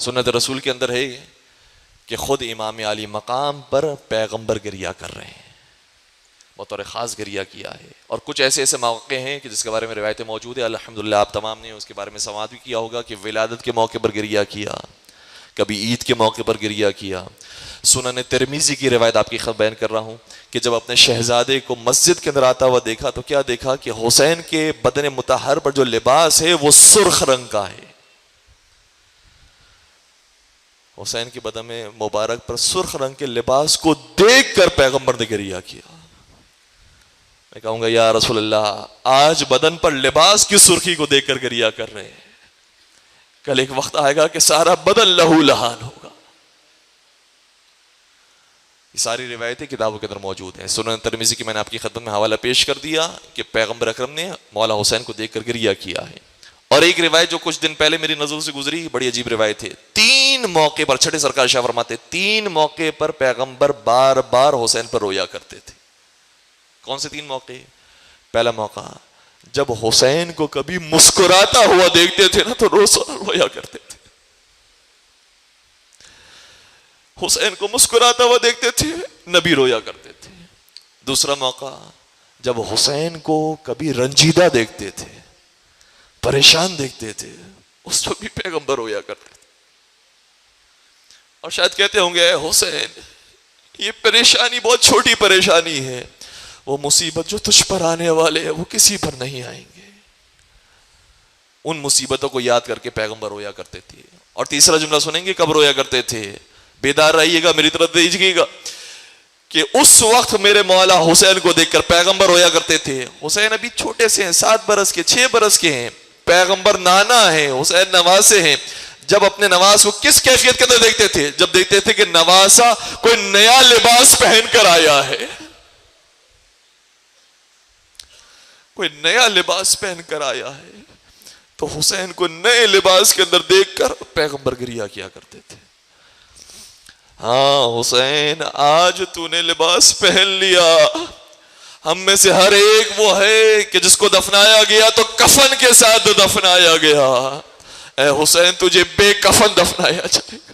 سنت رسول کے اندر ہے کہ خود امام علی مقام پر پیغمبر گریہ کر رہے ہیں، بطور خاص گریہ کیا ہے. اور کچھ ایسے ایسے مواقع ہیں کہ جس کے بارے میں روایتیں موجود ہیں، الحمدللہ آپ تمام نے اس کے بارے میں سماعت بھی کیا ہوگا کہ ولادت کے موقع پر گریہ کیا، کبھی عید کے موقع پر گریہ کیا. سنن ترمذی کی روایت آپ کی خط بیان کر رہا ہوں کہ جب اپنے شہزادے کو مسجد کے اندر آتا ہوا دیکھا تو کیا دیکھا کہ حسین کے بدن مطہر پر جو لباس ہے وہ سرخ رنگ کا ہے. حسین کے بدن میں مبارک پر سرخ رنگ کے لباس کو دیکھ کر پیغمبر نے گریہ کیا. میں کہوں گا یا رسول اللہ، آج بدن پر لباس کی سرخی کو دیکھ کر گریہ کر رہے ہیں، کل ایک وقت آئے گا کہ سارا بدن لہو لہان ہوگا. یہ ساری روایتیں کتابوں کے اندر موجود ہیں. سنن ترمذی کی میں نے آپ کی خدمت میں حوالہ پیش کر دیا کہ پیغمبر اکرم نے مولا حسین کو دیکھ کر گریہ کیا ہے. اور ایک روایت جو کچھ دن پہلے میری نظر سے گزری، بڑی عجیب روایت ہے. 3 موقع پر، چھٹے سرکار شاہ فرماتے 3 موقع پر پیغمبر بار بار حسین پر رویا کرتے تھے. کون سے 3 موقع؟ پہلا موقع جب حسین کو کبھی مسکراتا ہوا دیکھتے تھے نا تو رویا کرتے تھے. حسین کو مسکراتا ہوا دیکھتے تھے، نبی رویا کرتے تھے. دوسرا موقع جب حسین کو کبھی رنجیدہ دیکھتے تھے، پریشان دیکھتے تھے، اس وقت بھی پیغمبر رویا کرتے تھے. اور شاید کہتے ہوں گے اے حسین، یہ پریشانی بہت چھوٹی پریشانی ہے، وہ مصیبت جو تجھ پر آنے والے ہیں وہ کسی پر نہیں آئیں گے. ان مصیبتوں کو یاد کر کے پیغمبر رویا کرتے تھے. اور تیسرا جملہ سنیں گے کب رویا کرتے تھے، بیدار رہیے گا، میری طرف دیکھیے گا کہ اس وقت میرے مولا حسین کو دیکھ کر پیغمبر رویا کرتے تھے. حسین ابھی چھوٹے سے ہیں، 7 برس کے 6 برس کے ہیں، پیغمبر نانا ہیں، حسین نواسے ہیں. جب اپنے نواز کو کس کیفیت کے اندر دیکھتے تھے؟ جب دیکھتے تھے کہ نواسا کوئی نیا لباس پہن کر آیا ہے، کوئی نیا لباس پہن کر آیا ہے، تو حسین کو نئے لباس کے اندر دیکھ کر پیغمبر گریہ کیا کرتے تھے. ہاں حسین، آج تو نے لباس پہن لیا. ہم میں سے ہر ایک وہ ہے کہ جس کو دفنایا گیا تو کفن کے ساتھ دفنایا گیا. اے حسین، تجھے بے کفن دفنایا جائے گا.